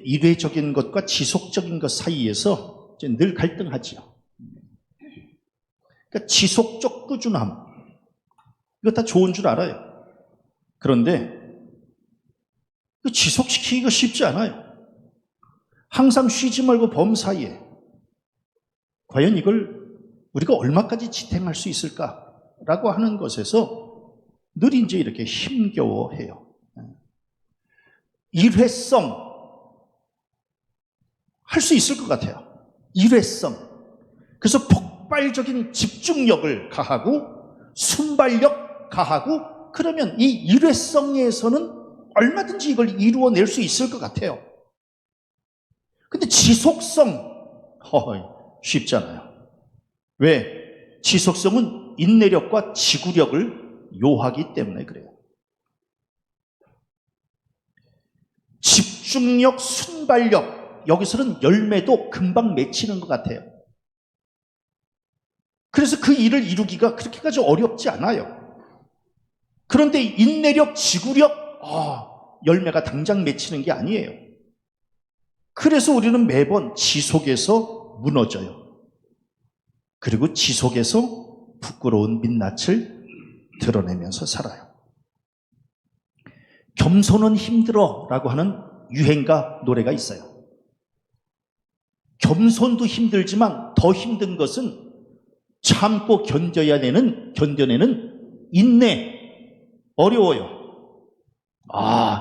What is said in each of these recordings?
일회적인 것과 지속적인 것 사이에서 이제 늘 갈등하지요. 그러니까 지속적 꾸준함, 이거 다 좋은 줄 알아요. 그런데 지속시키기가 쉽지 않아요. 항상 쉬지 말고 범사에 과연 이걸 우리가 얼마까지 지탱할 수 있을까라고 하는 것에서 늘 이제 이렇게 힘겨워해요. 일회성 할 수 있을 것 같아요. 일회성. 그래서 폭발적인 집중력을 가하고 순발력 가하고 그러면 이 일회성에서는 얼마든지 이걸 이루어낼 수 있을 것 같아요. 근데 지속성 쉽지 않아요. 왜? 지속성은 인내력과 지구력을 요하기 때문에 그래요. 집중력, 순발력, 여기서는 열매도 금방 맺히는 것 같아요. 그래서 그 일을 이루기가 그렇게까지 어렵지 않아요. 그런데 인내력, 지구력, 열매가 당장 맺히는 게 아니에요. 그래서 우리는 매번 지속에서 무너져요. 그리고 지속에서 부끄러운 민낯을 드러내면서 살아요. 겸손은 힘들어 라고 하는 유행가 노래가 있어요. 겸손도 힘들지만 더 힘든 것은 참고 견뎌내는 인내. 어려워요.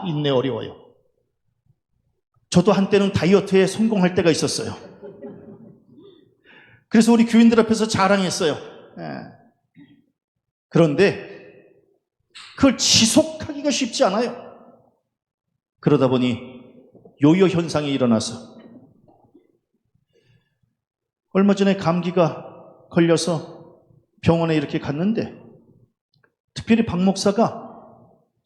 인내 어려워요. 저도 한때는 다이어트에 성공할 때가 있었어요. 그래서 우리 교인들 앞에서 자랑했어요. 그런데 그걸 지속하기가 쉽지 않아요. 그러다 보니 요요 현상이 일어나서 얼마 전에 감기가 걸려서 병원에 이렇게 갔는데 특별히 박 목사가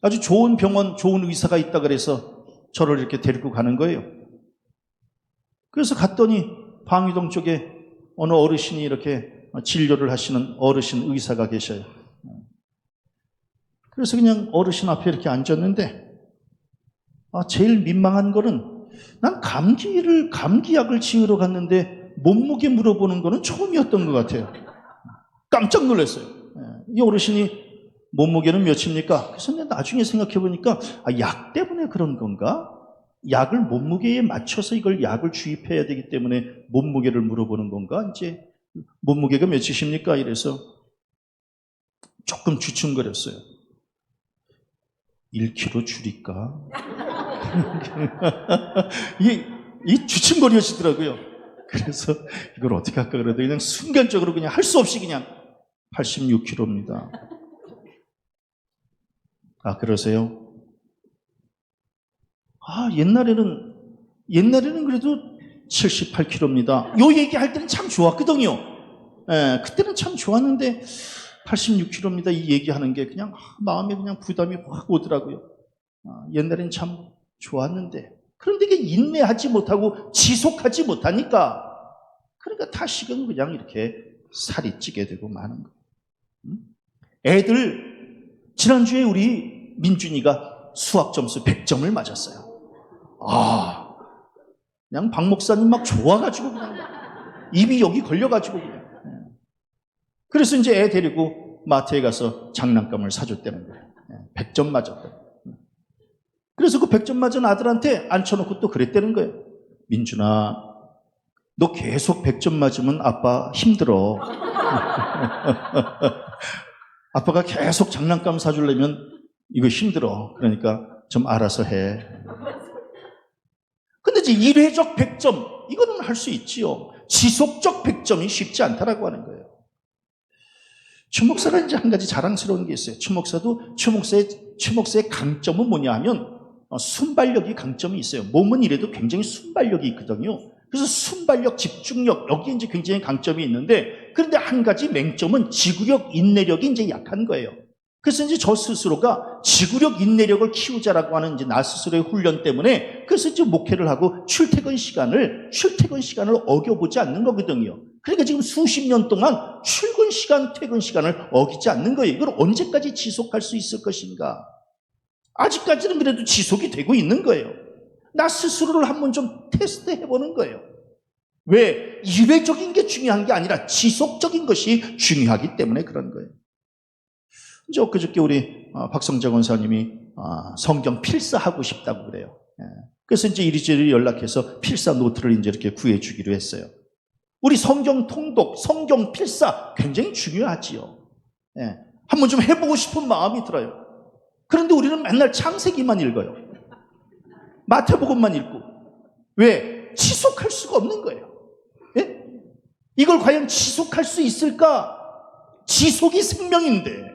아주 좋은 병원, 좋은 의사가 있다 그래서 저를 이렇게 데리고 가는 거예요. 그래서 갔더니 방위동 쪽에 어느 어르신이 이렇게 진료를 하시는 어르신 의사가 계셔요. 그래서 그냥 어르신 앞에 이렇게 앉았는데 제일 민망한 거는 난 감기약을 지으러 갔는데 몸무게 물어보는 거는 처음이었던 것 같아요. 깜짝 놀랐어요. 이 어르신이 몸무게는 몇입니까? 그래서 나중에 생각해 보니까 약 때문에 그런 건가? 약을 몸무게에 맞춰서 이걸 약을 주입해야 되기 때문에 몸무게를 물어보는 건가? 이제 몸무게가 몇이십니까? 이래서 조금 주춤거렸어요. 1kg 줄일까? 이 주춤거려지더라고요. 그래서 이걸 어떻게 할까 그러더니 그냥 순간적으로 그냥 할 수 없이 그냥 86kg입니다. 그러세요? 옛날에는 그래도 78kg입니다. 요 얘기할 때는 참 좋았거든요. 그때는 참 좋았는데 86kg입니다. 이 얘기하는 게 그냥 마음에 그냥 부담이 확 오더라고요. 옛날엔 참 좋았는데 그런데 이게 인내하지 못하고 지속하지 못하니까 그러니까 다시금 그냥 이렇게 살이 찌게 되고 마는 거예요. 애들 지난주에 우리 민준이가 수학 점수 100점을 맞았어요. 그냥 박 목사님 막 좋아가지고 그냥 입이 여기 걸려가지고 그냥. 그래서 이제 애 데리고 마트에 가서 장난감을 사줬다는 거예요. 100점 맞았다. 그래서 그 100점 맞은 아들한테 앉혀놓고 또 그랬다는 거예요. 민준아, 너 계속 100점 맞으면 아빠 힘들어. 아빠가 계속 장난감 사주려면 이거 힘들어. 그러니까 좀 알아서 해. 근데 이제 일회적 100점, 이거는 할 수 있지요. 지속적 100점이 쉽지 않다라고 하는 거예요. 추 목사가 이제 한 가지 자랑스러운 게 있어요. 추 목사의 강점은 뭐냐 하면 순발력이 강점이 있어요. 몸은 이래도 굉장히 순발력이 있거든요. 그래서 순발력, 집중력, 여기에 이제 굉장히 강점이 있는데, 그런데 한 가지 맹점은 지구력, 인내력이 이제 약한 거예요. 그래서 이제 저 스스로가 지구력, 인내력을 키우자라고 하는 이제 나 스스로의 훈련 때문에 그래서 이제 목회를 하고 출퇴근 시간을 어겨보지 않는 거거든요. 그러니까 지금 수십 년 동안 출근 시간, 퇴근 시간을 어기지 않는 거예요. 이걸 언제까지 지속할 수 있을 것인가? 아직까지는 그래도 지속이 되고 있는 거예요. 나 스스로를 한번 좀 테스트해 보는 거예요. 왜? 일회적인 게 중요한 게 아니라 지속적인 것이 중요하기 때문에 그런 거예요. 이제 엊그저께 우리 박성재 권사님이 성경 필사하고 싶다고 그래요. 그래서 이제 이리저리 연락해서 필사 노트를 이제 이렇게 구해주기로 했어요. 우리 성경 통독, 성경 필사 굉장히 중요하지요. 한번 좀 해보고 싶은 마음이 들어요. 그런데 우리는 맨날 창세기만 읽어요. 마태복음만 읽고. 왜? 지속할 수가 없는 거예요. 예? 이걸 과연 지속할 수 있을까? 지속이 생명인데.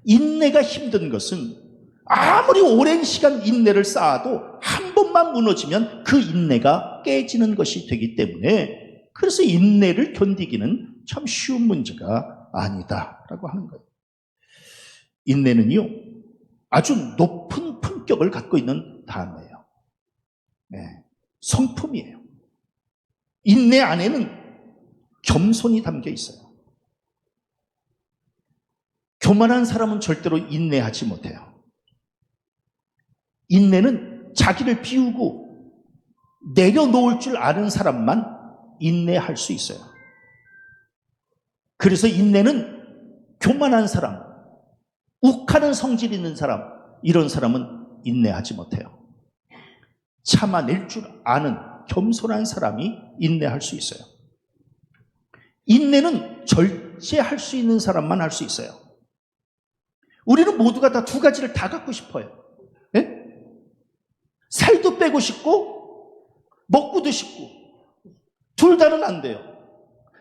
인내가 힘든 것은 아무리 오랜 시간 인내를 쌓아도 한 번만 무너지면 그 인내가 깨지는 것이 되기 때문에, 그래서 인내를 견디기는 참 쉬운 문제가 아니다라고 하는 거예요. 인내는요, 아주 높은 품격을 갖고 있는 단어예요. 성품이에요. 인내 안에는 겸손이 담겨 있어요. 교만한 사람은 절대로 인내하지 못해요. 인내는 자기를 비우고 내려놓을 줄 아는 사람만 인내할 수 있어요. 그래서 인내는 교만한 사람, 욱하는 성질 있는 사람, 이런 사람은 인내하지 못해요. 참아낼 줄 아는 겸손한 사람이 인내할 수 있어요. 인내는 절제할 수 있는 사람만 할 수 있어요. 우리는 모두가 다 두 가지를 다 갖고 싶어요. 예? 살도 빼고 싶고 먹고도 싶고, 둘 다는 안 돼요.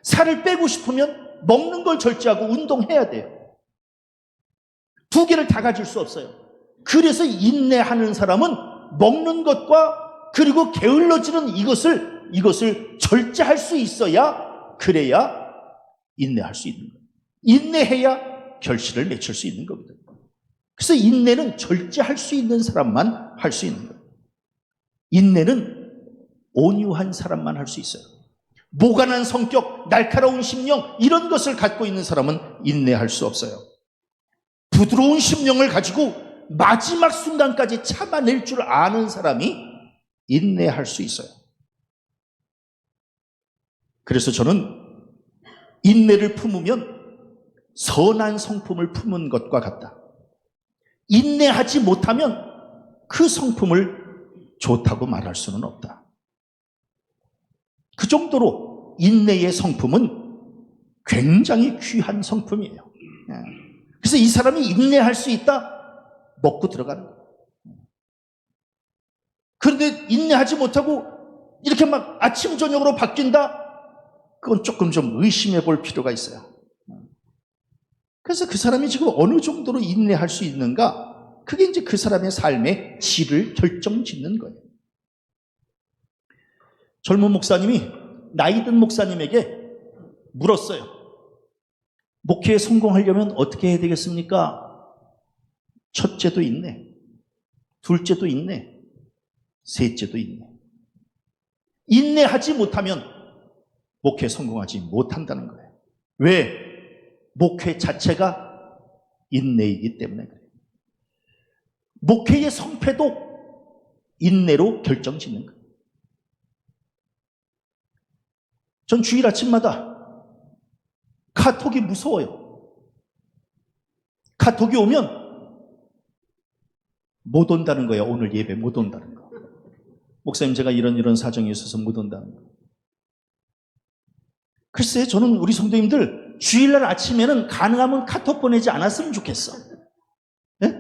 살을 빼고 싶으면 먹는 걸 절제하고 운동해야 돼요. 두 개를 다 가질 수 없어요. 그래서 인내하는 사람은 먹는 것과 그리고 게을러지는 이것을 절제할 수 있어야, 그래야 인내할 수 있는 거예요. 인내해야 결실을 맺힐 수 있는 거거든요. 그래서 인내는 절제할 수 있는 사람만 할 수 있는 거예요. 인내는 온유한 사람만 할 수 있어요. 모간한 성격, 날카로운 심령, 이런 것을 갖고 있는 사람은 인내할 수 없어요. 부드러운 심령을 가지고 마지막 순간까지 참아낼 줄 아는 사람이 인내할 수 있어요. 그래서 저는 인내를 품으면 선한 성품을 품은 것과 같다. 인내하지 못하면 그 성품을 좋다고 말할 수는 없다. 그 정도로 인내의 성품은 굉장히 귀한 성품이에요. 그래서 이 사람이 인내할 수 있다? 먹고 들어가는 거예요. 그런데 인내하지 못하고 이렇게 막 아침 저녁으로 바뀐다? 그건 조금 좀 의심해 볼 필요가 있어요. 그래서 그 사람이 지금 어느 정도로 인내할 수 있는가? 그게 이제 그 사람의 삶의 질을 결정짓는 거예요. 젊은 목사님이 나이 든 목사님에게 물었어요. 목회에 성공하려면 어떻게 해야 되겠습니까? 첫째도 인내, 둘째도 인내, 셋째도 인내. 인내하지 못하면 목회에 성공하지 못한다는 거예요. 왜? 목회 자체가 인내이기 때문에 그래요. 목회의 성패도 인내로 결정짓는 거예요. 전 주일 아침마다 카톡이 무서워요. 카톡이 오면 못 온다는 거예요. 오늘 예배 못 온다는 거. 목사님, 제가 이런 사정이 있어서 못 온다는 거. 글쎄, 저는 우리 성도님들 주일날 아침에는 가능하면 카톡 보내지 않았으면 좋겠어. 네?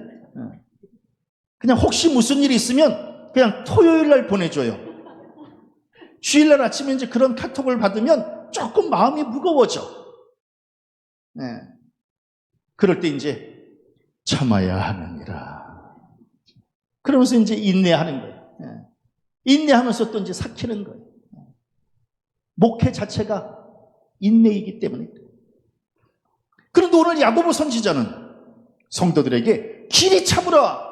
그냥 혹시 무슨 일이 있으면 그냥 토요일날 보내줘요. 주일날 아침에 이제 그런 카톡을 받으면 조금 마음이 무거워져. 네. 그럴 때 이제 참아야 하느니라. 그러면서 이제 인내하는 거예요. 네. 인내하면서 또 이제 삭히는 거예요. 목회 자체가 인내이기 때문에. 그런데 오늘 야고보 선지자는 성도들에게 길이 참으라,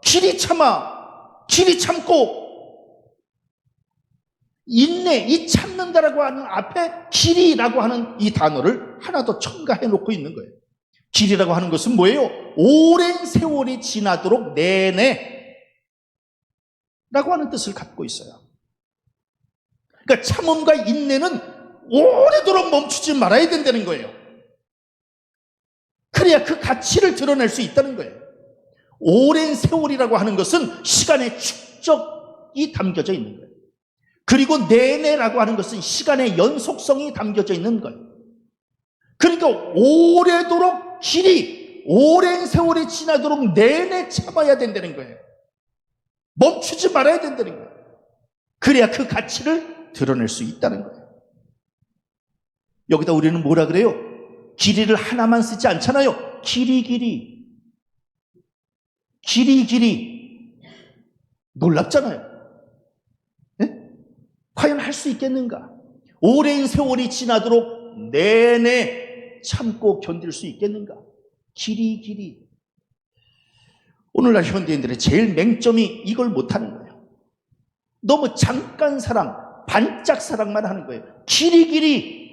길이 참아, 길이 참고, 인내, 이 참는다라고 하는 앞에 길이라고 하는 이 단어를 하나 더 첨가해 놓고 있는 거예요. 길이라고 하는 것은 뭐예요? 오랜 세월이 지나도록 내내 라고 하는 뜻을 갖고 있어요. 그러니까 참음과 인내는 오래도록 멈추지 말아야 된다는 거예요. 그래야 그 가치를 드러낼 수 있다는 거예요. 오랜 세월이라고 하는 것은 시간의 축적이 담겨져 있는 거예요. 그리고 내내라고 하는 것은 시간의 연속성이 담겨져 있는 거예요. 그러니까 오래도록 길이, 오랜 세월이 지나도록 내내 참아야 된다는 거예요. 멈추지 말아야 된다는 거예요. 그래야 그 가치를 드러낼 수 있다는 거예요. 여기다 우리는 뭐라 그래요? 길이를 하나만 쓰지 않잖아요. 길이. 놀랍잖아요. 네? 과연 할 수 있겠는가? 오랜 세월이 지나도록 내내 참고 견딜 수 있겠는가? 길이. 오늘날 현대인들의 제일 맹점이 이걸 못하는 거예요. 너무 잠깐 사랑, 반짝 사랑만 하는 거예요. 길이.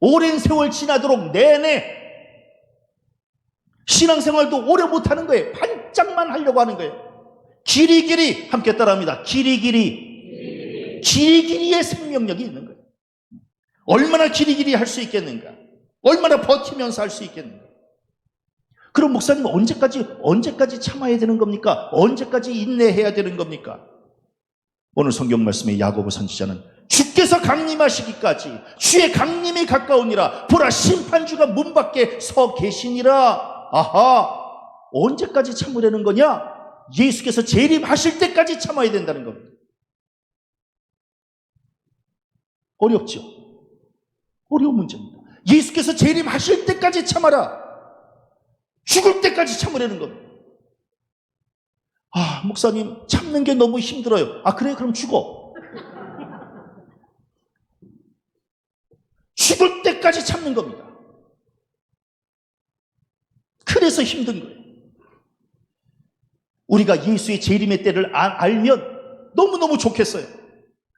오랜 세월 지나도록 내내 신앙생활도 오래 못하는 거예요. 반짝만 하려고 하는 거예요. 길이 함께 따라합니다. 길이의 생명력이 있는 거예요. 얼마나 길이 할 수 있겠는가? 얼마나 버티면서 할 수 있겠는가? 그럼 목사님 언제까지 참아야 되는 겁니까? 언제까지 인내해야 되는 겁니까? 오늘 성경 말씀의 야고보 선지자는 주께서 강림하시기까지 주의 강림이 가까우니라 보라 심판주가 문 밖에 서 계시니라. 아하, 언제까지 참으려는 거냐? 예수께서 재림하실 때까지 참아야 된다는 겁니다. 어렵죠? 어려운 문제입니다. 예수께서 재림하실 때까지 참아라. 죽을 때까지 참으려는 겁니다. 아, 목사님 참는 게 너무 힘들어요. 아, 그래? 그럼 죽어. 죽을 때까지 참는 겁니다. 그래서 힘든 거예요. 우리가 예수의 재림의 때를 알면 너무너무 좋겠어요.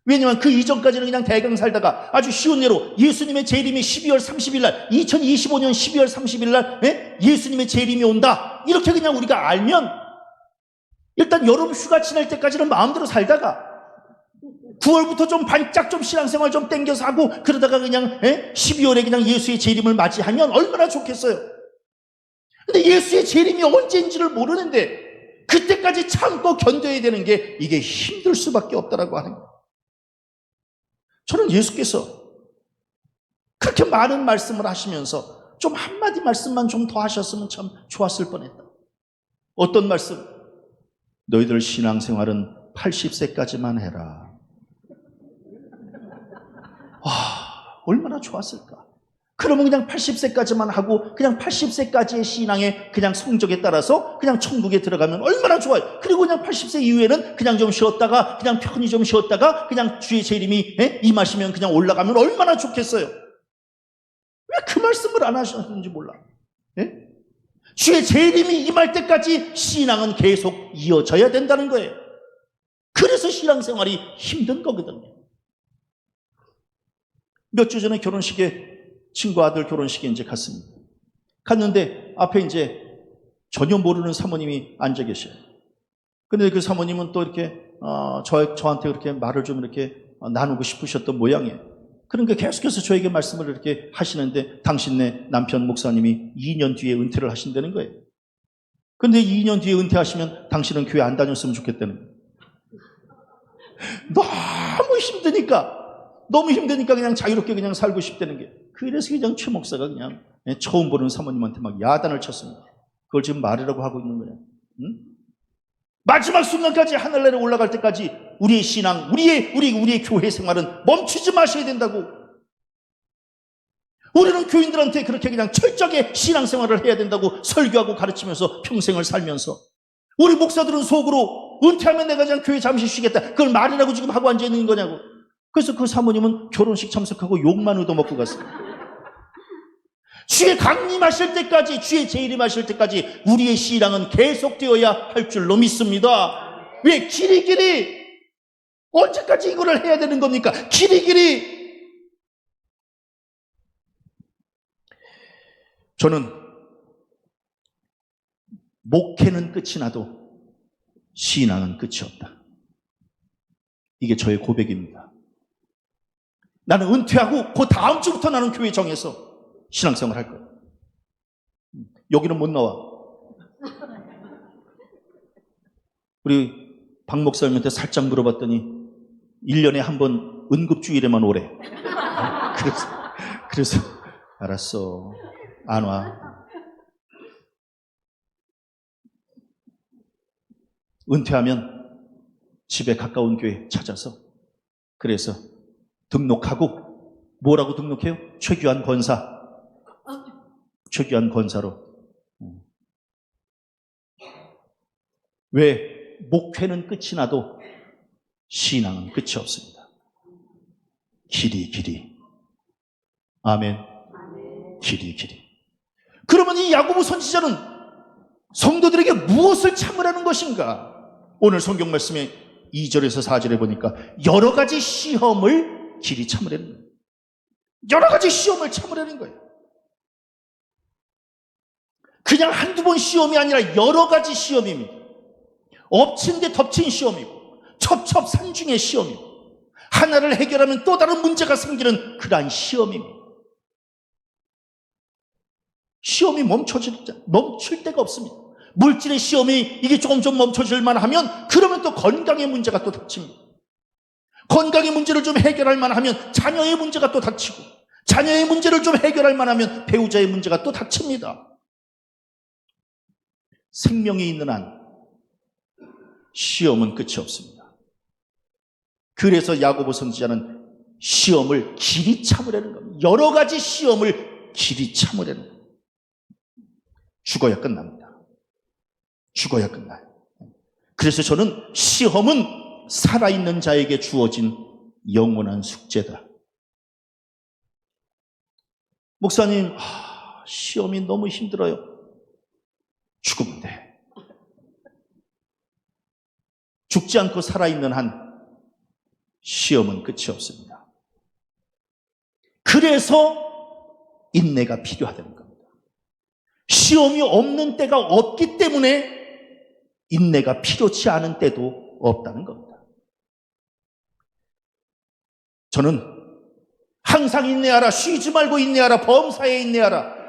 왜냐하면 그 이전까지는 그냥 대강 살다가 아주 쉬운 예로 예수님의 재림이 12월 30일 날 2025년 12월 30일 날 예수님의 재림이 온다 이렇게 그냥 우리가 알면 일단 여름 휴가 지날 때까지는 마음대로 살다가 9월부터 좀 반짝 좀 신앙생활 좀 땡겨서 하고 그러다가 그냥 12월에 그냥 예수의 재림을 맞이하면 얼마나 좋겠어요. 근데 예수의 재림이 언제인지를 모르는데 그때까지 참고 견뎌야 되는 게 이게 힘들 수밖에 없다라고 하는 거예요. 저는 예수께서 그렇게 많은 말씀을 하시면서 좀 한마디 말씀만 좀 더 하셨으면 참 좋았을 뻔했다. 어떤 말씀? 너희들 신앙생활은 80세까지만 해라. 얼마나 좋았을까? 그러면 그냥 80세까지만 하고 그냥 80세까지의 신앙의 그냥 성적에 따라서 그냥 천국에 들어가면 얼마나 좋아요. 그리고 그냥 80세 이후에는 그냥 좀 쉬었다가 그냥 편히 좀 쉬었다가 그냥 주의 재림이 임하시면 그냥 올라가면 얼마나 좋겠어요. 왜 그 말씀을 안 하셨는지 몰라. 주의 재림이 임할 때까지 신앙은 계속 이어져야 된다는 거예요. 그래서 신앙생활이 힘든 거거든요. 몇 주 전에 결혼식에 친구 아들 결혼식에 이제 갔습니다. 갔는데 앞에 이제 전혀 모르는 사모님이 앉아 계셔요. 근데 그 사모님은 또 이렇게 저한테 그렇게 말을 좀 이렇게 나누고 싶으셨던 모양이에요. 그러니까 계속해서 저에게 말씀을 이렇게 하시는데 당신네 남편 목사님이 2년 뒤에 은퇴를 하신다는 거예요. 근데 2년 뒤에 은퇴하시면 당신은 교회 안 다녔으면 좋겠다는 거예요. 너무 힘드니까 그냥 자유롭게 그냥 살고 싶다는 게. 그래서 그냥 최 목사가 그냥 처음 보는 사모님한테 막 야단을 쳤습니다. 그걸 지금 말이라고 하고 있는 거예요. 응? 마지막 순간까지 하늘나라에 올라갈 때까지 우리의 신앙, 우리의 교회 생활은 멈추지 마셔야 된다고. 우리는 교인들한테 그렇게 그냥 철저하게 신앙생활을 해야 된다고 설교하고 가르치면서 평생을 살면서 우리 목사들은 속으로 은퇴하면 내가 그냥 교회 잠시 쉬겠다. 그걸 말이라고 지금 하고 앉아있는 거냐고. 그래서 그 사모님은 결혼식 참석하고 욕만 얻어먹고 갔어요. 주의 강림하실 때까지, 주의 재림하실 때까지 우리의 신앙은 계속되어야 할 줄로 믿습니다. 왜? 길이 언제까지 이거를 해야 되는 겁니까? 길이 저는 목회는 끝이 나도 신앙은 끝이 없다. 이게 저의 고백입니다. 나는 은퇴하고 그 다음 주부터 나는 교회 정해서 신앙생활 할 거예요. 여기는 못 나와. 우리 박 목사님한테 살짝 물어봤더니 1년에 한 번 응급주일에만 오래. 그래서 알았어. 안 와. 은퇴하면 집에 가까운 교회 찾아서 그래서 등록하고 뭐라고 등록해요? 최규환 권사. 최규환 권사로. 왜? 목회는 끝이 나도 신앙은 끝이 없습니다. 길이. 아멘. 길이. 그러면 이 야고보 선지자는 성도들에게 무엇을 참으라는 것인가? 오늘 성경 말씀에 2절에서 4절에 보니까 여러 가지 시험을 길이 참으라는 거예요. 여러 가지 시험을 참으라는 거예요. 그냥 한두 번 시험이 아니라 여러 가지 시험입니다. 엎친 데 덮친 시험이고 첩첩산중의 시험이고 하나를 해결하면 또 다른 문제가 생기는 그러한 시험입니다. 시험이 멈출 데가 없습니다. 물질의 시험이 이게 조금 좀 멈춰질 만하면 그러면 또 건강의 문제가 또 닥칩니다. 건강의 문제를 좀 해결할 만하면 자녀의 문제가 또 닥치고 자녀의 문제를 좀 해결할 만하면 배우자의 문제가 또 닥칩니다. 생명이 있는 한 시험은 끝이 없습니다. 그래서 야고보 선지자는 시험을 길이 참으라는 겁니다. 여러 가지 시험을 길이 참으라는 겁니다. 죽어야 끝납니다. 죽어야 끝나요. 그래서 저는 시험은 살아있는 자에게 주어진 영원한 숙제다. 목사님, 시험이 너무 힘들어요. 죽으면 돼. 죽지 않고 살아있는 한 시험은 끝이 없습니다. 그래서 인내가 필요하다는 겁니다. 시험이 없는 때가 없기 때문에 인내가 필요치 않은 때도 없다는 겁니다. 저는 항상 인내하라, 쉬지 말고 인내하라, 범사에 인내하라.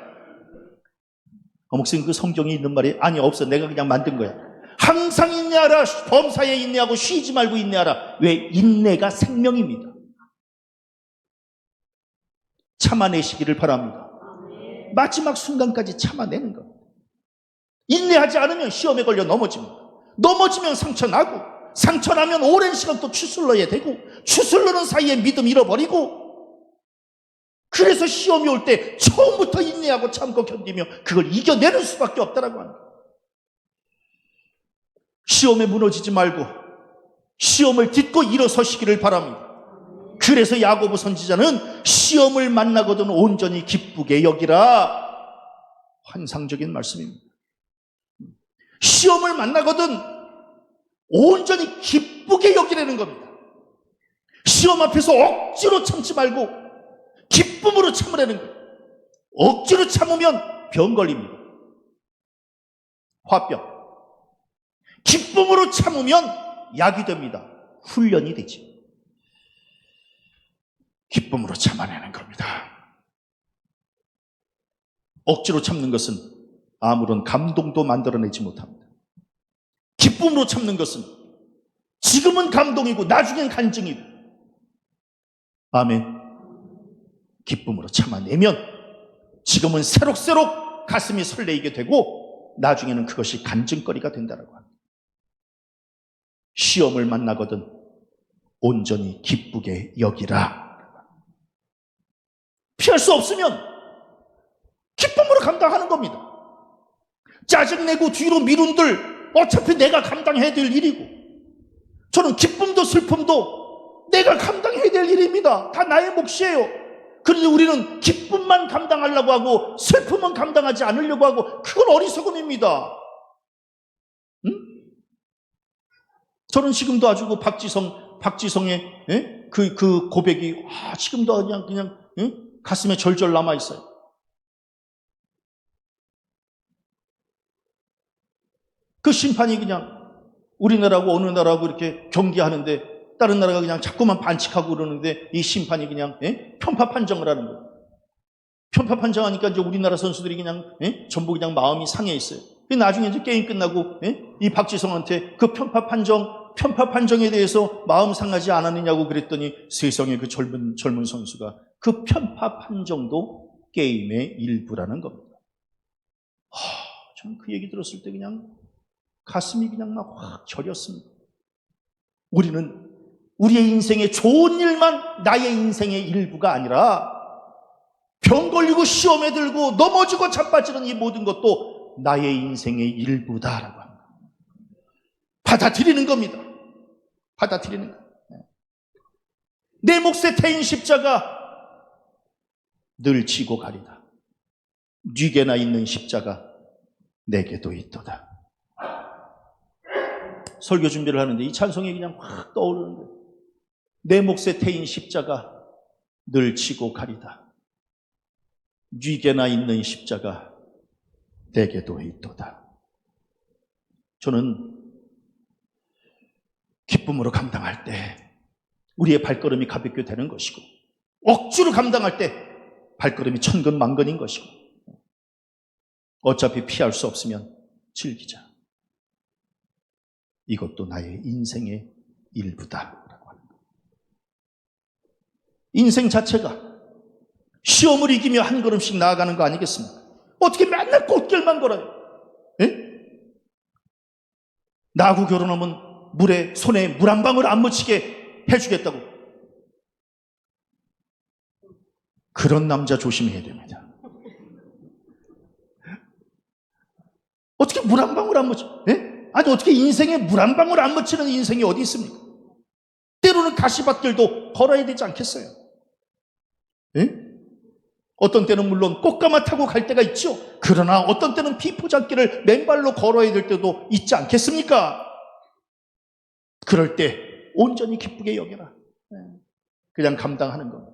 목사님 그 성경에 있는 말이 아니 없어. 내가 그냥 만든 거야. 항상 인내하라, 범사에 인내하고 쉬지 말고 인내하라. 왜? 인내가 생명입니다. 참아내시기를 바랍니다. 마지막 순간까지 참아내는 겁니다. 인내하지 않으면 시험에 걸려 넘어집니다. 넘어지면 상처나고 상처나면 오랜 시간 또 추슬러야 되고 추슬러는 사이에 믿음 잃어버리고 그래서 시험이 올 때 처음부터 인내하고 참고 견디며 그걸 이겨내는 수밖에 없다라고 합니다. 시험에 무너지지 말고 시험을 딛고 일어서시기를 바랍니다. 그래서 야고보 선지자는 시험을 만나거든 온전히 기쁘게 여기라. 환상적인 말씀입니다. 시험을 만나거든 온전히 기쁘게 여기라는 겁니다. 시험 앞에서 억지로 참지 말고 기쁨으로 참으라는 거예요. 억지로 참으면 병 걸립니다. 화병. 기쁨으로 참으면 약이 됩니다. 훈련이 되지. 기쁨으로 참아내는 겁니다. 억지로 참는 것은 아무런 감동도 만들어내지 못합니다. 기쁨으로 참는 것은 지금은 감동이고 나중엔 간증이고 아멘. 기쁨으로 참아내면 지금은 새록새록 가슴이 설레이게 되고 나중에는 그것이 간증거리가 된다라고 합니다. 시험을 만나거든 온전히 기쁘게 여기라. 피할 수 없으면 기쁨으로 감당하는 겁니다. 짜증내고 뒤로 미룬들 어차피 내가 감당해야 될 일이고 저는 기쁨도 슬픔도 내가 감당해야 될 일입니다. 다 나의 몫이에요. 그런데 우리는 기쁨만 감당하려고 하고 슬픔은 감당하지 않으려고 하고 그건 어리석음입니다. 응? 저는 지금도 아주 그 박지성의 그 고백이 지금도 그냥 가슴에 절절 남아 있어요. 그 심판이 그냥 우리나라하고 어느 나라하고 이렇게 경기하는데 다른 나라가 그냥 자꾸만 반칙하고 그러는데 이 심판이 그냥 편파 판정을 하는 거예요. 편파 판정하니까 이제 우리나라 선수들이 그냥 전부 그냥 마음이 상해 있어요. 나중에 이제 게임 끝나고 이 박지성한테 그 편파 판정에 대해서 마음 상하지 않았느냐고 그랬더니 세상에 그 젊은 선수가 그 편파 판정도 게임의 일부라는 겁니다. 저는 그 얘기 들었을 때 그냥 가슴이 그냥 막 확 저렸습니다. 우리는 우리의 인생의 좋은 일만 나의 인생의 일부가 아니라 병 걸리고 시험에 들고 넘어지고 자빠지는 이 모든 것도 나의 인생의 일부다라고 합니다. 받아들이는 겁니다. 받아들이는 거예요. 내 몫에 태인 십자가 늘 지고 가리다. 뉘게나 있는 십자가 내게도 있도다. 설교 준비를 하는데 이 찬송이 그냥 확 떠오르는 거예요. 내 몫에 태인 십자가 늘 지고 가리다. 뉘게나 있는 십자가 내게도 있도다. 저는 기쁨으로 감당할 때 우리의 발걸음이 가볍게 되는 것이고 억지로 감당할 때 발걸음이 천근만근인 것이고 어차피 피할 수 없으면 즐기자. 이것도 나의 인생의 일부다라고 하는 거예요. 인생 자체가 시험을 이기며 한 걸음씩 나아가는 거 아니겠습니까? 어떻게 맨날 꽃길만 걸어요? 나하고 결혼하면 손에 물 한 방울 안 묻히게 해주겠다고. 그런 남자 조심해야 됩니다. 어떻게 물 한 방울 안 묻혀? 아니 어떻게 인생에 물 한 방울 안 묻히는 인생이 어디 있습니까? 때로는 가시밭길도 걸어야 되지 않겠어요? 어떤 때는 물론 꽃가마 타고 갈 때가 있죠. 그러나 어떤 때는 비포장길을 맨발로 걸어야 될 때도 있지 않겠습니까? 그럴 때 온전히 기쁘게 여겨라. 그냥 감당하는 겁니다.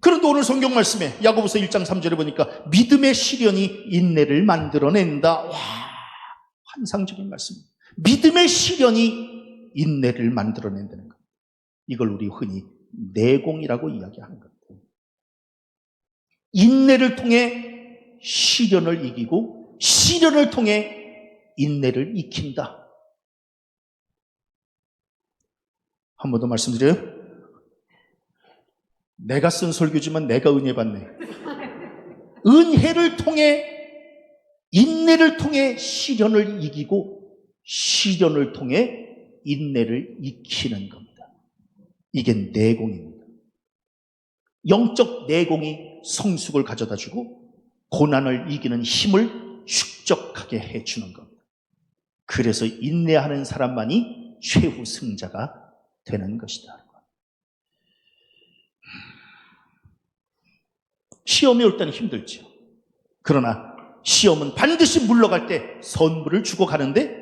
그런데 오늘 성경 말씀에 야고보서 1장 3절에 보니까 믿음의 시련이 인내를 만들어낸다. 와, 환상적인 말씀입니다. 믿음의 시련이 인내를 만들어낸다는 것. 이걸 우리 흔히 내공이라고 이야기하는 겁니다. 인내를 통해 시련을 이기고 시련을 통해 인내를 익힌다. 한 번 더 말씀드려요. 내가 쓴 설교지만 내가 은혜 받네. 은혜를 통해 인내를 통해 시련을 이기고 시련을 통해 인내를 익히는 겁니다. 이게 내공입니다. 영적 내공이 성숙을 가져다 주고 고난을 이기는 힘을 축적하게 해주는 겁니다. 그래서 인내하는 사람만이 최후 승자가 되는 것이다. 시험이 올 때는 힘들죠. 그러나 시험은 반드시 물러갈 때 선물을 주고 가는데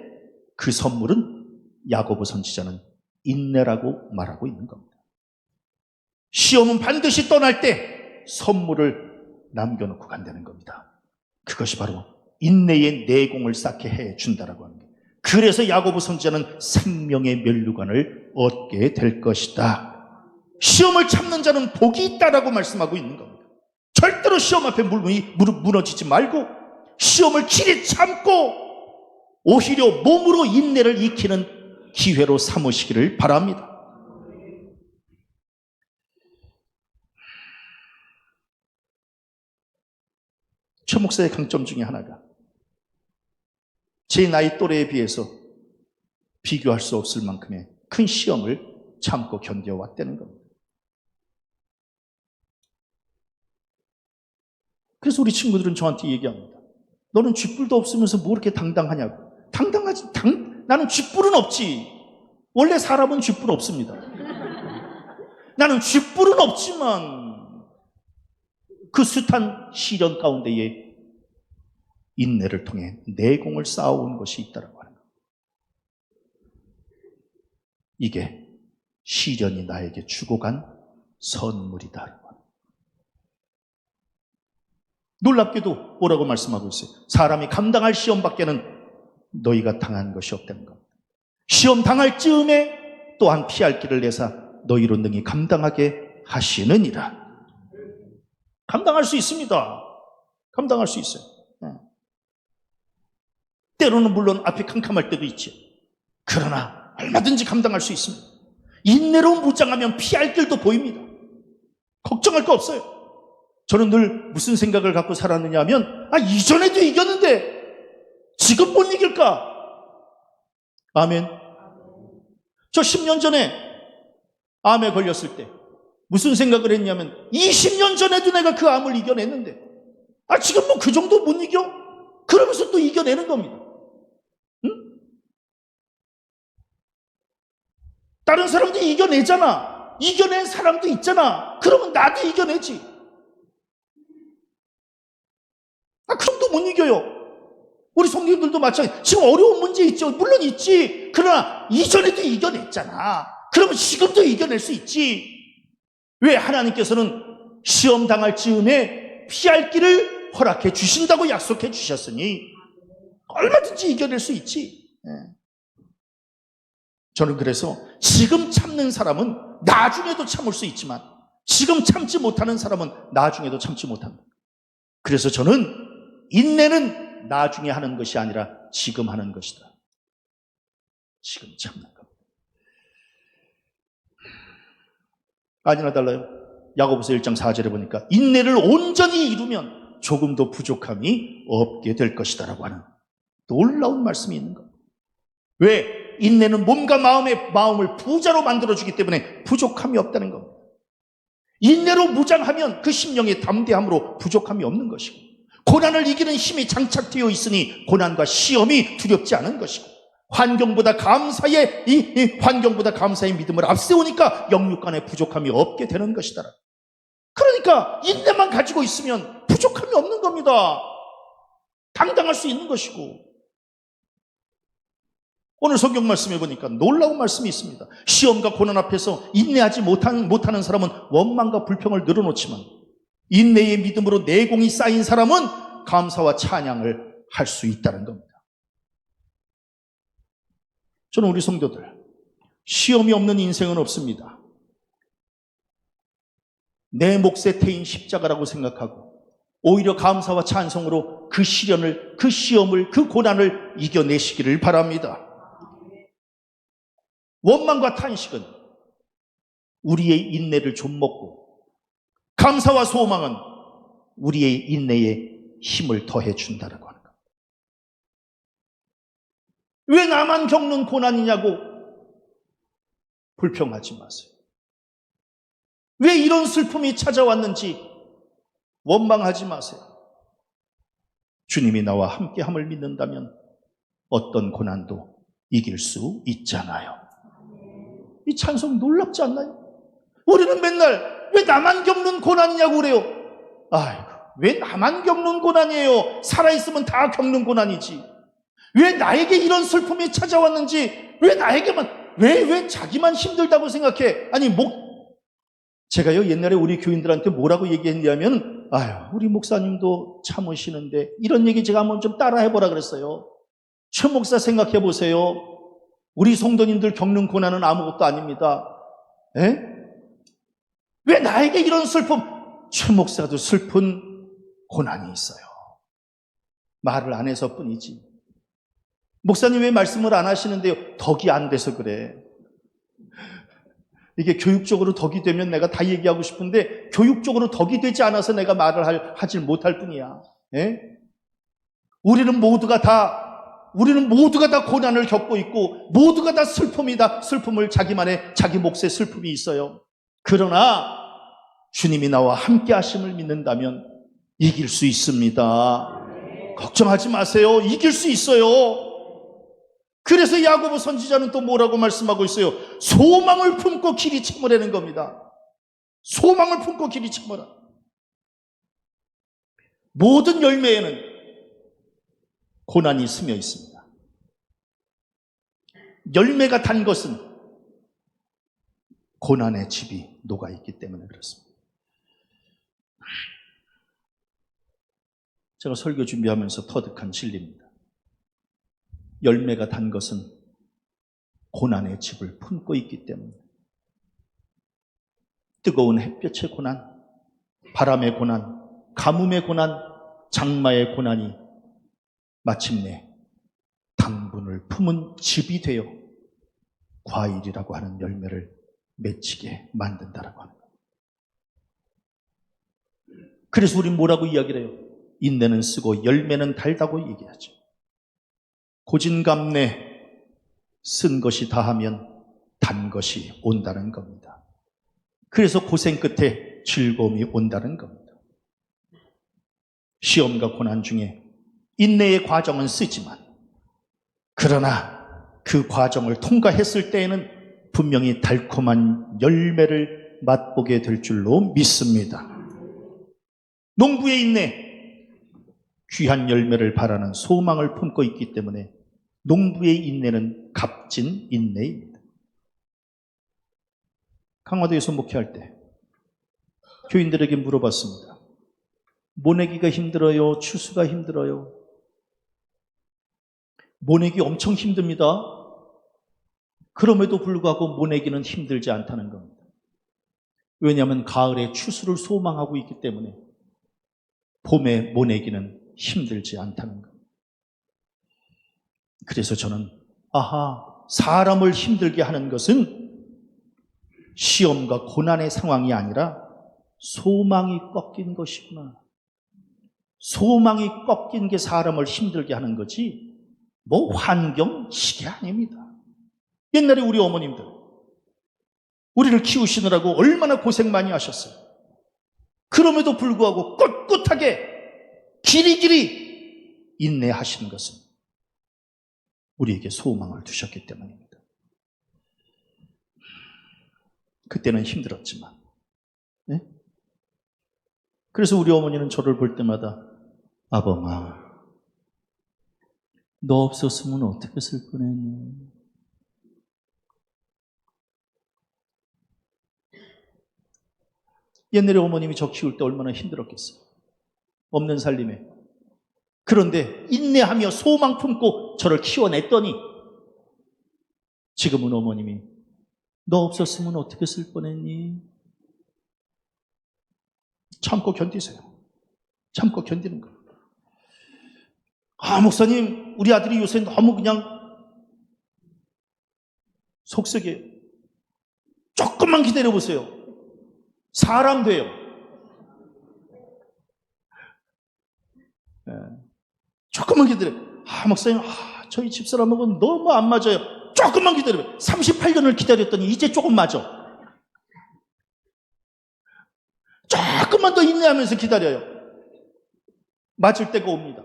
그 선물은 야고보 선지자는 인내라고 말하고 있는 겁니다. 시험은 반드시 떠날 때 선물을 남겨놓고 간다는 겁니다. 그것이 바로 인내의 내공을 쌓게 해준다라고 합니다. 그래서 야고보 선지자는 생명의 면류관을 얻게 될 것이다. 시험을 참는 자는 복이 있다라고 말씀하고 있는 겁니다. 절대로 시험 앞에 무릎 무너지지 말고 시험을 길이 참고 오히려 몸으로 인내를 익히는 기회로 삼으시기를 바랍니다. 최 목사의 강점 중에 하나가 제 나이 또래에 비해서 비교할 수 없을 만큼의 큰 시험을 참고 견뎌왔다는 겁니다. 그래서 우리 친구들은 저한테 얘기합니다. 너는 쥐뿔도 없으면서 뭐 이렇게 당당하냐고. 나는 쥐뿔은 없지. 원래 사람은 쥐뿔 없습니다. 나는 쥐뿔은 없지만 그 숱한 시련 가운데에 인내를 통해 내공을 쌓아온 것이 있다라고 하는 거예요. 이게 시련이 나에게 주고 간 선물이다. 놀랍게도 뭐라고 말씀하고 있어요? 사람이 감당할 시험밖에는 너희가 당한 것이 없다는 겁니다. 시험 당할 즈음에 또한 피할 길을 내사 너희로 능히 감당하게 하시느니라. 감당할 수 있습니다. 감당할 수 있어요. 때로는 물론 앞이 캄캄할 때도 있죠. 그러나 얼마든지 감당할 수 있습니다. 인내로 무장하면 피할 길도 보입니다. 걱정할 거 없어요. 저는 늘 무슨 생각을 갖고 살았느냐 하면, 이전에도 이겼는데 지금 못 이길까? 아멘. 저 10년 전에 암에 걸렸을 때 무슨 생각을 했냐면, 20년 전에도 내가 그 암을 이겨냈는데 지금 뭐 그 정도 못 이겨? 그러면서 또 이겨내는 겁니다. 응? 다른 사람들이 이겨내잖아. 이겨낸 사람도 있잖아. 그러면 나도 이겨내지. 그 정도 못 이겨요. 우리 성도님들도 마찬가지. 지금 어려운 문제 있죠. 물론 있지. 그러나 이전에도 이겨냈잖아. 그러면 지금도 이겨낼 수 있지. 왜? 하나님께서는 시험 당할 즈음에 피할 길을 허락해 주신다고 약속해 주셨으니 얼마든지 이겨낼 수 있지. 저는 그래서 지금 참는 사람은 나중에도 참을 수 있지만 지금 참지 못하는 사람은 나중에도 참지 못한다. 그래서 저는 인내는 나중에 하는 것이 아니라 지금 하는 것이다. 지금 참는 것. 아니나 달라요. 야고보서 1장 4절에 보니까 인내를 온전히 이루면 조금도 부족함이 없게 될 것이다라고 하는 놀라운 말씀이 있는 거예요. 왜? 인내는 몸과 마음을 부자로 만들어주기 때문에 부족함이 없다는 겁니다. 인내로 무장하면 그 심령의 담대함으로 부족함이 없는 것이고, 고난을 이기는 힘이 장착되어 있으니 고난과 시험이 두렵지 않은 것이고, 환경보다 감사의 믿음을 앞세우니까 영육간에 부족함이 없게 되는 것이다. 그러니까 인내만 가지고 있으면 부족함이 없는 겁니다. 당당할 수 있는 것이고. 오늘 성경 말씀해 보니까 놀라운 말씀이 있습니다. 시험과 고난 앞에서 인내하지 못하는 사람은 원망과 불평을 늘어놓지만 인내의 믿음으로 내공이 쌓인 사람은 감사와 찬양을 할 수 있다는 겁니다. 저는 우리 성도들, 시험이 없는 인생은 없습니다. 내 몫의 태인 십자가라고 생각하고 오히려 감사와 찬송으로 그 시련을, 그 시험을, 그 고난을 이겨내시기를 바랍니다. 원망과 탄식은 우리의 인내를 좀먹고, 감사와 소망은 우리의 인내에 힘을 더해 준다라고 하는 겁니다. 왜 나만 겪는 고난이냐고 불평하지 마세요. 왜 이런 슬픔이 찾아왔는지 원망하지 마세요. 주님이 나와 함께함을 믿는다면 어떤 고난도 이길 수 있잖아요. 이 찬송 놀랍지 않나요? 우리는 맨날 왜 나만 겪는 고난이냐고 그래요. 아이고, 왜 나만 겪는 고난이에요? 살아있으면 다 겪는 고난이지. 왜 나에게 이런 슬픔이 찾아왔는지, 왜 나에게만, 왜 자기만 힘들다고 생각해? 아니, 제가요, 옛날에 우리 교인들한테 뭐라고 얘기했냐면, 우리 목사님도 참으시는데, 이런 얘기 제가 한번 좀 따라 해보라 그랬어요. 최 목사 생각해 보세요. 우리 성도님들 겪는 고난은 아무것도 아닙니다. 에? 왜 나에게 이런 슬픔? 최 목사도 슬픈 고난이 있어요. 말을 안 해서 뿐이지. 목사님 왜 말씀을 안 하시는데요? 덕이 안 돼서 그래. 이게 교육적으로 덕이 되면 내가 다 얘기하고 싶은데 교육적으로 덕이 되지 않아서 내가 말을 하질 못할 뿐이야. 에? 우리는 모두가 다 고난을 겪고 있고 모두가 다 슬픔을 자기 몫의 슬픔이 있어요. 그러나 주님이 나와 함께 하심을 믿는다면 이길 수 있습니다. 걱정하지 마세요. 이길 수 있어요. 그래서 야고보 선지자는 또 뭐라고 말씀하고 있어요? 소망을 품고 길이 참으라는 겁니다. 소망을 품고 길이 참으라. 모든 열매에는 고난이 스며 있습니다. 열매가 단 것은 고난의 즙이 녹아있기 때문에 그렇습니다. 제가 설교 준비하면서 터득한 진리입니다. 열매가 단 것은 고난의 즙을 품고 있기 때문에 뜨거운 햇볕의 고난, 바람의 고난, 가뭄의 고난, 장마의 고난이 마침내 당분을 품은 즙이 되어 과일이라고 하는 열매를 맺히게 만든다라고 하는 거예요. 그래서 우린 뭐라고 이야기를 해요? 인내는 쓰고 열매는 달다고 얘기하죠. 고진감래, 쓴 것이 다하면 단 것이 온다는 겁니다. 그래서 고생 끝에 즐거움이 온다는 겁니다. 시험과 고난 중에 인내의 과정은 쓰지만 그러나 그 과정을 통과했을 때에는 분명히 달콤한 열매를 맛보게 될 줄로 믿습니다. 농부의 인내, 귀한 열매를 바라는 소망을 품고 있기 때문에 농부의 인내는 값진 인내입니다. 강화도에서 목회할 때 교인들에게 물어봤습니다. 모내기가 힘들어요? 추수가 힘들어요? 모내기 엄청 힘듭니다. 그럼에도 불구하고 모내기는 힘들지 않다는 겁니다. 왜냐하면 가을에 추수를 소망하고 있기 때문에 봄에 모내기는 힘들지 않다는 겁니다. 그래서 저는 사람을 힘들게 하는 것은 시험과 고난의 상황이 아니라 소망이 꺾인 것이구나. 소망이 꺾인 게 사람을 힘들게 하는 거지 뭐 환경, 시기 아닙니다. 옛날에 우리 어머님들 우리를 키우시느라고 얼마나 고생 많이 하셨어요. 그럼에도 불구하고 꿋꿋하게 길이길이 인내하시는 것은 우리에게 소망을 두셨기 때문입니다. 그때는 힘들었지만 네? 그래서 우리 어머니는 저를 볼 때마다 아범아, 너 없었으면 어떻게 쓸 뻔했니? 옛날에 어머님이 저 키울 때 얼마나 힘들었겠어요. 없는 살림에. 그런데 인내하며 소망 품고 저를 키워냈더니 지금은 어머님이 너 없었으면 어떻게 쓸 뻔했니? 참고 견디세요. 참고 견디는 거예요. 목사님, 우리 아들이 요새 너무 그냥 속썩여요. 조금만 기다려보세요. 사람 돼요. 조금만 기다려. 목사님, 저희 집사람하고는 너무 안 맞아요. 조금만 기다려. 38년을 기다렸더니 이제 조금 맞아. 조금만 더 인내하면서 기다려요. 맞을 때가 옵니다.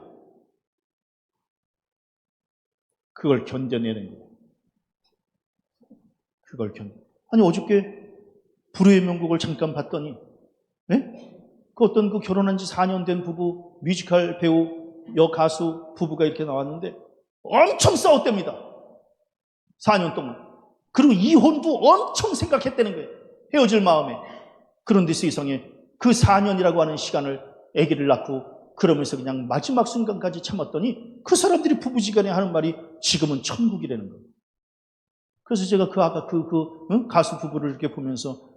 그걸 견뎌내는 거예요. 그걸 아니 어저께 불후의 명곡을 잠깐 봤더니 그 어떤 그 결혼한 지 4년 된 부부, 뮤지컬 배우, 여가수 부부가 이렇게 나왔는데 엄청 싸웠답니다. 4년 동안. 그리고 이혼도 엄청 생각했다는 거예요. 헤어질 마음에. 그런데 세상에 그 4년이라고 하는 시간을 아기를 낳고 그러면서 그냥 마지막 순간까지 참았더니 그 사람들이 부부지간에 하는 말이 지금은 천국이라는 거예요. 그래서 제가 가수 부부를 이렇게 보면서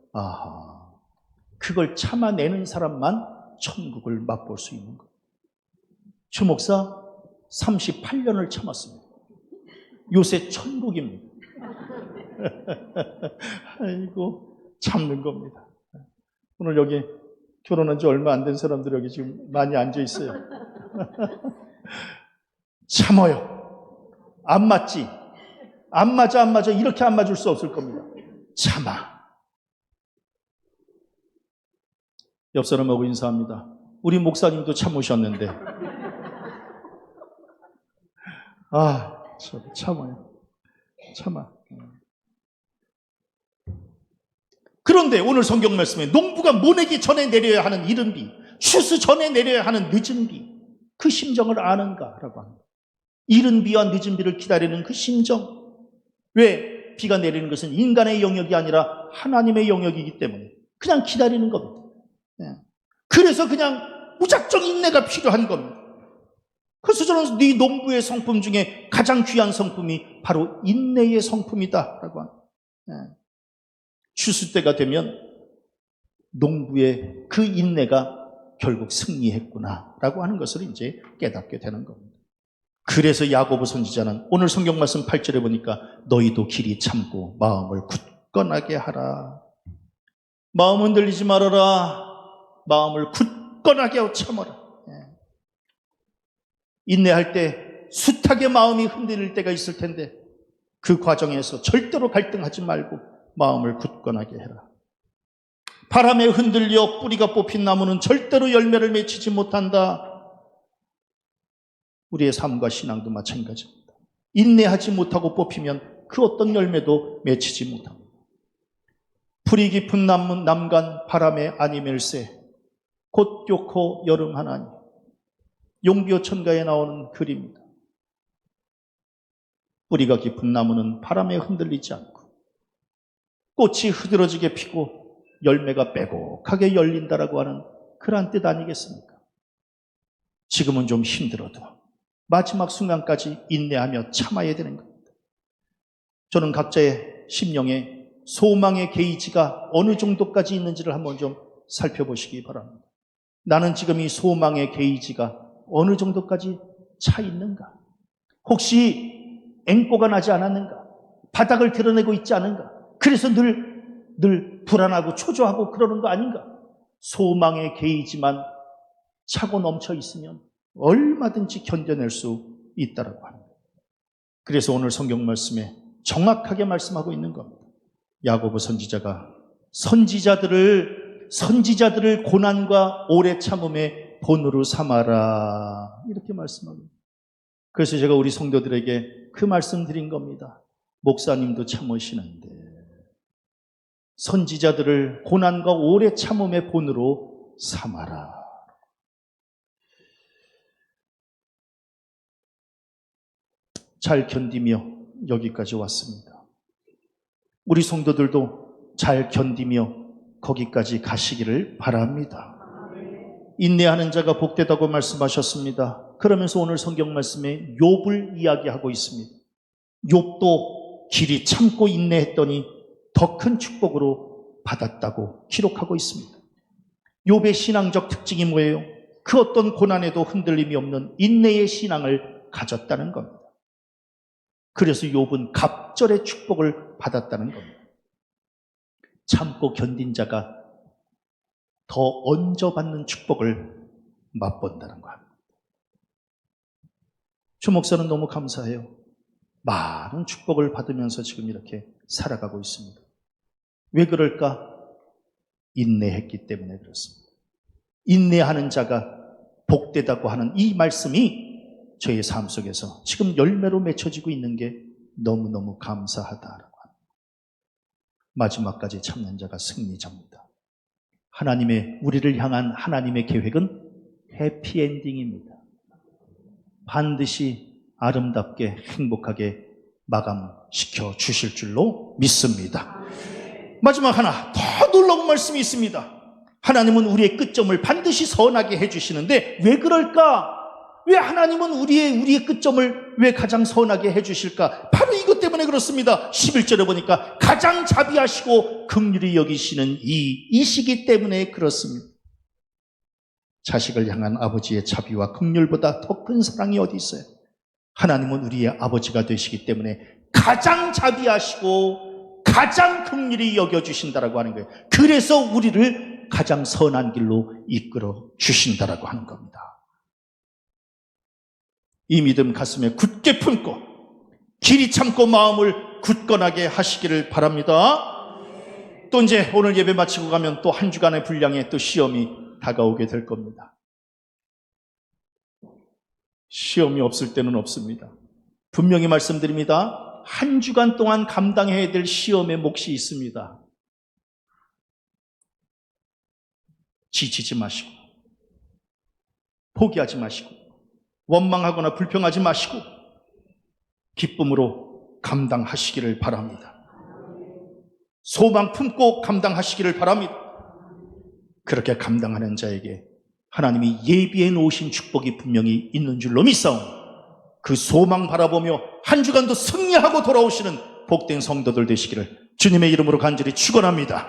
그걸 참아내는 사람만 천국을 맛볼 수 있는 거예요. 최 목사 38년을 참았습니다. 요새 천국입니다. 아이고, 참는 겁니다. 오늘 여기 결혼한 지 얼마 안 된 사람들 여기 지금 많이 앉아 있어요. 참아요. 안 맞지? 안 맞아. 이렇게 안 맞을 수 없을 겁니다. 참아. 옆 사람하고 인사합니다. 우리 목사님도 참으셨는데. 참아요. 참아. 그런데 오늘 성경 말씀에 농부가 모내기 전에 내려야 하는 이른 비, 추수 전에 내려야 하는 늦은 비, 그 심정을 아는가라고 합니다. 이른 비와 늦은 비를 기다리는 그 심정. 왜? 비가 내리는 것은 인간의 영역이 아니라 하나님의 영역이기 때문에 그냥 기다리는 겁니다. 그래서 그냥 무작정 인내가 필요한 겁니다. 그래서 저는 네 농부의 성품 중에 가장 귀한 성품이 바로 인내의 성품이다라고 합니다. 추수 때가 되면 농부의 그 인내가 결국 승리했구나라고 하는 것을 이제 깨닫게 되는 겁니다. 그래서 야고보 선지자는 오늘 성경 말씀 8절에 보니까 너희도 길이 참고 마음을 굳건하게 하라. 마음 흔들리지 말아라. 마음을 굳건하게 하고 참아라. 인내할 때 숱하게 마음이 흔들릴 때가 있을 텐데 그 과정에서 절대로 갈등하지 말고 마음을 굳건하게 해라. 바람에 흔들려 뿌리가 뽑힌 나무는 절대로 열매를 맺히지 못한다. 우리의 삶과 신앙도 마찬가지입니다. 인내하지 못하고 뽑히면 그 어떤 열매도 맺히지 못합니다. 풀이 깊은 남간 바람에 아니멜세 곧 꺄코 여름 하나니 용비어 천가에 나오는 글입니다. 뿌리가 깊은 나무는 바람에 흔들리지 않고 꽃이 흐드러지게 피고 열매가 빼곡하게 열린다라고 하는 그러한 뜻 아니겠습니까? 지금은 좀 힘들어도 마지막 순간까지 인내하며 참아야 되는 겁니다. 저는 각자의 심령에 소망의 게이지가 어느 정도까지 있는지를 한번 좀 살펴보시기 바랍니다. 나는 지금 이 소망의 게이지가 어느 정도까지 차 있는가? 혹시 앵꼬가 나지 않았는가? 바닥을 드러내고 있지 않은가? 그래서 늘 불안하고 초조하고 그러는 거 아닌가? 소망의 게이지만 차고 넘쳐 있으면 얼마든지 견뎌낼 수 있다라고 합니다. 그래서 오늘 성경 말씀에 정확하게 말씀하고 있는 겁니다. 야고보 선지자가 선지자들을 고난과 오래 참음의 본으로 삼아라 이렇게 말씀합니다. 그래서 제가 우리 성도들에게 그 말씀 드린 겁니다. 목사님도 참으시는데 선지자들을 고난과 오래 참음의 본으로 삼아라. 잘 견디며 여기까지 왔습니다. 우리 성도들도 잘 견디며 거기까지 가시기를 바랍니다. 인내하는 자가 복되다고 말씀하셨습니다. 그러면서 오늘 성경 말씀에 욥을 이야기하고 있습니다. 욥도 길이 참고 인내했더니 더 큰 축복으로 받았다고 기록하고 있습니다. 욥의 신앙적 특징이 뭐예요? 그 어떤 고난에도 흔들림이 없는 인내의 신앙을 가졌다는 겁니다. 그래서 욥은 갑절의 축복을 받았다는 겁니다. 참고 견딘 자가 더 얹어받는 축복을 맛본다는 겁니다. 주 목사는 너무 감사해요. 많은 축복을 받으면서 지금 이렇게 살아가고 있습니다. 왜 그럴까? 인내했기 때문에 그렇습니다. 인내하는 자가 복되다고 하는 이 말씀이 저의 삶 속에서 지금 열매로 맺혀지고 있는 게 너무너무 감사하다라고 합니다. 마지막까지 참는 자가 승리자입니다. 우리를 향한 하나님의 계획은 해피엔딩입니다. 반드시 아름답게 행복하게 마감시켜 주실 줄로 믿습니다. 마지막 하나 더 놀라운 말씀이 있습니다. 하나님은 우리의 끝점을 반드시 선하게 해주시는데 왜 그럴까? 왜 하나님은 우리의 끝점을 왜 가장 선하게 해주실까? 바로 이것 때문에 그렇습니다. 11절에 보니까 가장 자비하시고 긍휼히 여기시는 이시기 때문에 그렇습니다. 자식을 향한 아버지의 자비와 긍휼보다 더 큰 사랑이 어디 있어요? 하나님은 우리의 아버지가 되시기 때문에 가장 자비하시고 가장 긍휼히 여겨주신다라고 하는 거예요. 그래서 우리를 가장 선한 길로 이끌어 주신다라고 하는 겁니다. 이 믿음 가슴에 굳게 품고 길이 참고 마음을 굳건하게 하시기를 바랍니다. 또 이제 오늘 예배 마치고 가면 또 한 주간의 분량의 또 시험이 다가오게 될 겁니다. 시험이 없을 때는 없습니다. 분명히 말씀드립니다. 한 주간 동안 감당해야 될 시험의 몫이 있습니다. 지치지 마시고 포기하지 마시고 원망하거나 불평하지 마시고 기쁨으로 감당하시기를 바랍니다. 소망 품고 감당하시기를 바랍니다. 그렇게 감당하는 자에게 하나님이 예비해 놓으신 축복이 분명히 있는 줄로 믿사오니 그 소망 바라보며 한 주간도 승리하고 돌아오시는 복된 성도들 되시기를 주님의 이름으로 간절히 축원합니다.